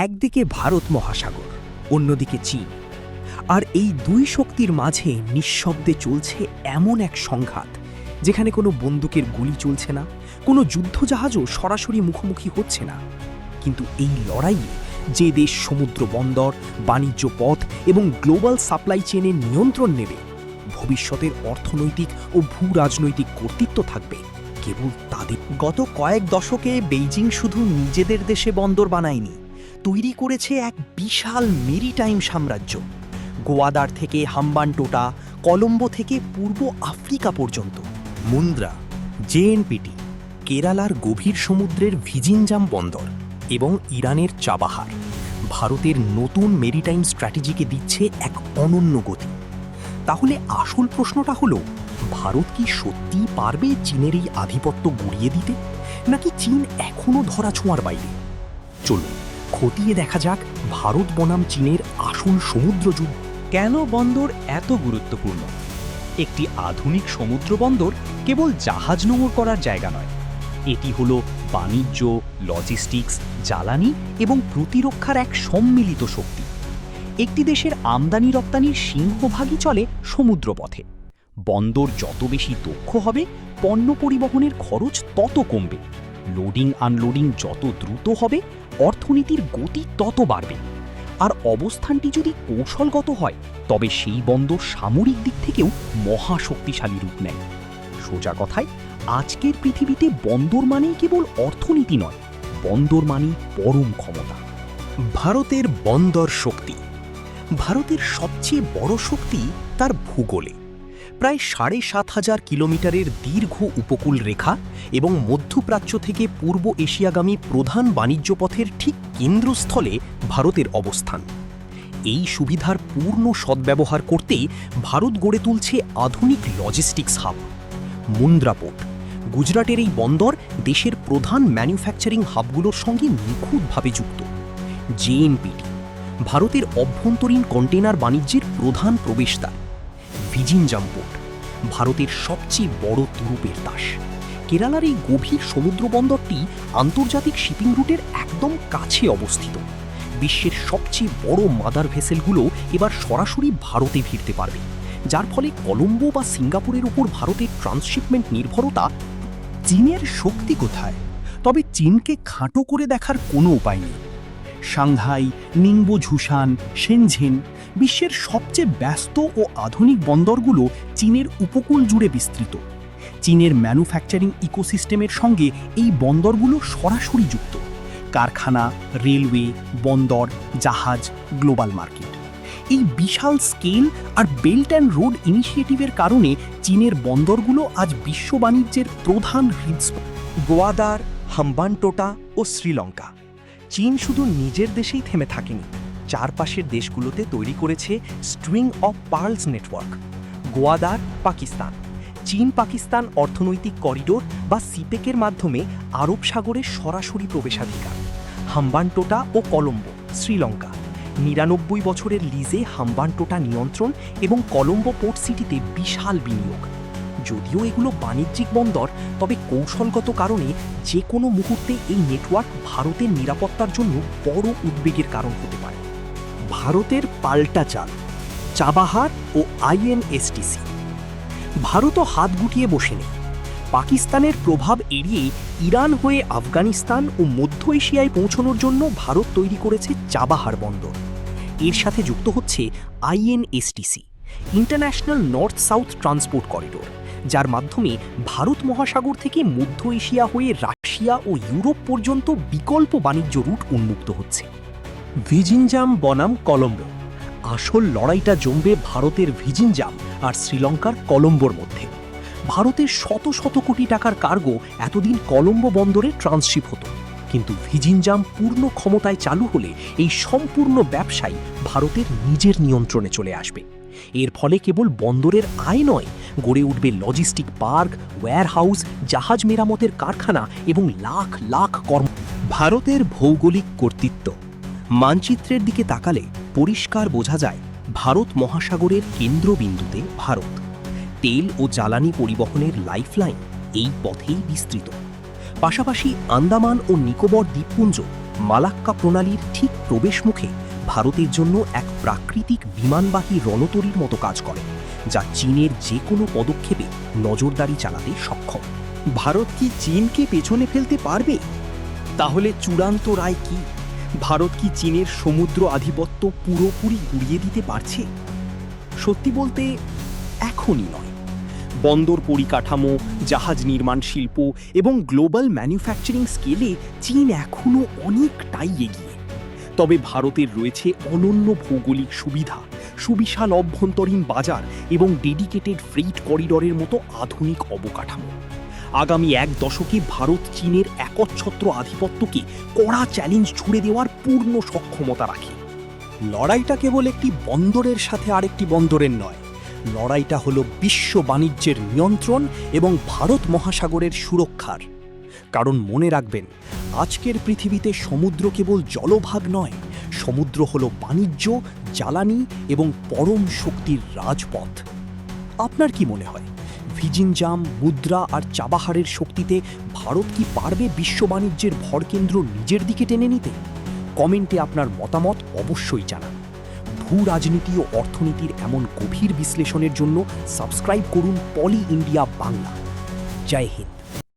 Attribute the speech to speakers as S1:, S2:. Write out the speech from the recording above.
S1: একদিকে ভারত মহাসাগর, অন্যদিকে চীন। আর এই দুই শক্তির মাঝে নিঃশব্দে চলছে এমন এক সংঘাত যেখানে কোনো বন্দুকের গুলি চলছে না, কোনো যুদ্ধজাহাজও সরাসরি মুখোমুখি হচ্ছে না। কিন্তু এই লড়াইয়ে যে দেশ সমুদ্র বন্দর, বাণিজ্য পথ এবং গ্লোবাল সাপ্লাই চেনের নিয়ন্ত্রণ নেবে, ভবিষ্যতের অর্থনৈতিক ও ভূ রাজনৈতিক কর্তৃত্ব থাকবে কেবল তাদের।
S2: গত কয়েক দশকে বেইজিং শুধু নিজেদের দেশে বন্দর বানায়নি, তৈরি করেছে এক বিশাল মেরিটাইম সাম্রাজ্য। গোয়াদার থেকে হাম্বানটোটা, কলম্বো থেকে পূর্ব আফ্রিকা পর্যন্ত।
S1: মুন্দ্রা, জেএনপিটি, কেরালার গভীর সমুদ্রের ভিজিনজাম বন্দর এবং ইরানের চাবাহার ভারতের নতুন মেরিটাইম স্ট্র্যাটেজিকে দিচ্ছে এক অনন্য গতি। তাহলে আসল প্রশ্নটা হলো, ভারত কি সত্যিই পারবে চীনের এই আধিপত্য গুড়িয়ে দিতে, নাকি চীন এখনও ধরাছোঁয়ার বাইরে? চলুন খতিয়ে দেখা যাক ভারত বনাম চীনের আসল সমুদ্র যুদ্ধ।
S3: কেন বন্দর এত গুরুত্বপূর্ণ? একটি আধুনিক সমুদ্র বন্দর কেবল জাহাজ নোঙর করার জায়গা নয়, এটি হলো বাণিজ্য, লজিস্টিক্স, জ্বালানি এবং প্রতিরক্ষার এক সম্মিলিত শক্তি। একটি দেশের আমদানি রপ্তানির সিংহভাগই চলে সমুদ্রপথে। বন্দর যত বেশি দক্ষ হবে, পণ্য পরিবহনের খরচ তত কমবে। লোডিং আনলোডিং যত দ্রুত হবে, অর্থনীতির গতি তত বাড়বে। আর অবস্থানটি যদি কৌশলগত হয়, তবে সেই বন্দর সামরিক দিক থেকেও মহাশক্তিশালী রূপ নেয়। সোজা কথায়, আজকের পৃথিবীতে বন্দর মানেই কেবল অর্থনীতি নয়, বন্দর মানেই পরম ক্ষমতা।
S1: ভারতের বন্দর শক্তি। ভারতের সবচেয়ে বড় শক্তি তার ভূগোলে। প্রায় ৭,৫০০ কিলোমিটারের দীর্ঘ উপকূল রেখা এবং মধ্যপ্রাচ্য থেকে পূর্ব এশিয়াগামী প্রধান বাণিজ্য পথের ঠিক কেন্দ্রস্থলে ভারতের অবস্থান। এই সুবিধার পূর্ণ সদ্ব্যবহার করতেই ভারত গড়ে তুলছে আধুনিক লজিস্টিক্স হাব। মুন্দ্রা পোর্ট, গুজরাটের এই বন্দর দেশের প্রধান ম্যানুফ্যাকচারিং হাবগুলোর সঙ্গে নিখুঁতভাবে যুক্ত। জেএনপিটি, ভারতের অভ্যন্তরীণ কন্টেনার বাণিজ্যের প্রধান প্রবেশদ্বার। ভিজিনজাম পোর্ট, ভারতের সবচেয়ে বড় তুরুপের তাস। কেরালার এই গভীর সমুদ্র বন্দরটি আন্তর্জাতিক শিপিং রুটের একদম কাছে অবস্থিত। বিশ্বের সবচেয়ে বড় মাদার ভেসেলগুলো এবার সরাসরি ভারতে ভিড়তে পারবে, যার ফলে কলম্বো বা সিঙ্গাপুরের উপর ভারতের ট্রান্সশিপমেন্ট নির্ভরতা।
S4: চীনের শক্তি কোথায়? তবে চীনকে খাটো করে দেখার কোনো উপায় নেই। সাংহাই, নিংবো ঝুসান, শেনঝেন, বিশ্বের সবচেয়ে ব্যস্ত ও আধুনিক বন্দরগুলো চীনের উপকূল জুড়ে বিস্তৃত। চীনের ম্যানুফ্যাকচারিং ইকোসিস্টেমের সঙ্গে এই বন্দরগুলো সরাসরি যুক্ত। কারখানা, রেলওয়ে, বন্দর, জাহাজ, গ্লোবাল মার্কেট। এই বিশাল স্কেল আর বেল্ট অ্যান্ড রোড ইনিশিয়েটিভের কারণে চীনের বন্দরগুলো আজ বিশ্ব বাণিজ্যের প্রধান হৃদস্পন্দন।
S2: গোয়াদার, হাম্বানটোটা ও শ্রীলঙ্কা। চীন শুধু নিজের দেশেই থেমে থাকেনি, চারপাশের দেশগুলোতে তৈরি করেছে string of pearls network. Gwadar, Pakistan. চীন পাকিস্তান অর্থনৈতিক করিডোর বা সিপেকের মাধ্যমে আরব সাগরের সরাসরি প্রবেশাধিকার। হাম্বানটোটা ও কলম্বো, শ্রীলঙ্কা। ৯৯ বছরের লিজে হাম্বানটোটা নিয়ন্ত্রণ এবং কলম্বো পোর্ট সিটিতে বিশাল বিনিয়োগ। যদিও এগুলো বাণিজ্যিক বন্দর, তবে কৌশলগত কারণে যে কোনো মুহূর্তে এই নেটওয়ার্ক ভারতের নিরাপত্তার জন্য বড় উদ্বেগের কারণ হতে পারে।
S1: ভারতের পাল্টা চাল, চাবাহার ও আইএনএসটিসি। ভারতও হাত গুটিয়ে বসে নেই। পাকিস্তানের প্রভাব এড়িয়ে ইরান হয়ে আফগানিস্তান ও মধ্য এশিয়ায় পৌঁছানোর জন্য ভারত তৈরি করেছে চাবাহার বন্দর। এর সাথে যুক্ত হচ্ছে INSTC, international north south transport corridor, যার মাধ্যমে ভারত মহাসাগর থেকে মধ্য এশিয়া হয়ে রাশিয়া ও ইউরোপ পর্যন্ত বিকল্প বাণিজ্য রুট উন্মুক্ত হচ্ছে। ভিজিনজাম বনাম কলম্বো। আসল লড়াইটা জমবে ভারতের ভিজিনজাম আর শ্রীলঙ্কার কলম্বোর মধ্যে। ভারতের শত শত কোটি টাকার কার্গো এতদিন কলম্বো বন্দরে ট্রান্সশিপ হতো, কিন্তু ভিজিনজাম পূর্ণ ক্ষমতায় চালু হলে এই সম্পূর্ণ ব্যবসায় ভারতের নিজের নিয়ন্ত্রণে চলে আসবে। এর ফলে কেবল বন্দরের আয় নয়, গড়ে উঠবে লজিস্টিক পার্ক, ওয়্যারহাউস, জাহাজ মেরামতের কারখানা এবং লাখ লাখ ভারতের ভৌগোলিক কর্তৃত্ব। মানচিত্রের দিকে তাকালে পরিষ্কার বোঝা যায় ভারত মহাসাগরের কেন্দ্রবিন্দুতে ভারত। তেল ও জ্বালানি পরিবহনের লাইফলাইন এই পথেই বিস্তৃত। পাশাপাশি আন্দামান ও নিকোবর দ্বীপপুঞ্জ মালাক্কা প্রণালীর ঠিক প্রবেশমুখে ভারতের জন্য এক প্রাকৃতিক বিমানবাহী রণতরীর মতো কাজ করে, যা চীনের যে কোনো পদক্ষেপে নজরদারি চালাতে সক্ষম।
S4: ভারত কি চীনকে পেছনে ফেলতে পারবে? তাহলে চূড়ান্ত রায় কি? ভারত কি চীনের সমুদ্র আধিপত্য পুরোপুরি গুড়িয়ে দিতে পারছে? সত্যি বলতে এখনই নয়। বন্দর পরিকাঠামো, জাহাজ নির্মাণ শিল্প এবং গ্লোবাল ম্যানুফ্যাকচারিং স্কেলে চীন এখনও অনেকটাই এগিয়ে। তবে ভারতের রয়েছে অনন্য ভৌগোলিক সুবিধা, সুবিশাল অভ্যন্তরীণ বাজার এবং ডেডিকেটেড ফ্রেইট করিডরের মতো আধুনিক অবকাঠামো। আগামী এক দশকে ভারত চীনের একচ্ছত্র আধিপত্যকে কড়া চ্যালেঞ্জ ছুড়ে দেওয়ার পূর্ণ সক্ষমতা রাখে। লড়াইটা কেবল একটি বন্দরের সাথে আরেকটি বন্দরের নয়, লড়াইটা হলো বিশ্ব বাণিজ্যের নিয়ন্ত্রণ এবং ভারত মহাসাগরের সুরক্ষার। কারণ মনে রাখবেন, আজকের পৃথিবীতে সমুদ্র কেবল জলভাগ নয়, সমুদ্র হলো বাণিজ্য, জ্বালানি এবং পরম শক্তির রাজপথ। আপনার কি মনে হয়, ভিজিনজাম, মুদ্রা আর চাবাহারের শক্তিতে ভারত কি পারবে বিশ্ব বাণিজ্যের ভরকেন্দ্র নিজের দিকে টেনে নিতে? কমেন্টে আপনার মতামত অবশ্যই জানান। ভূ রাজনীতি ও অর্থনীতির এমন গভীর বিশ্লেষণের জন্য সাবস্ক্রাইব করুন পলি ইন্ডিয়া বাংলা। জয় হিন্দ।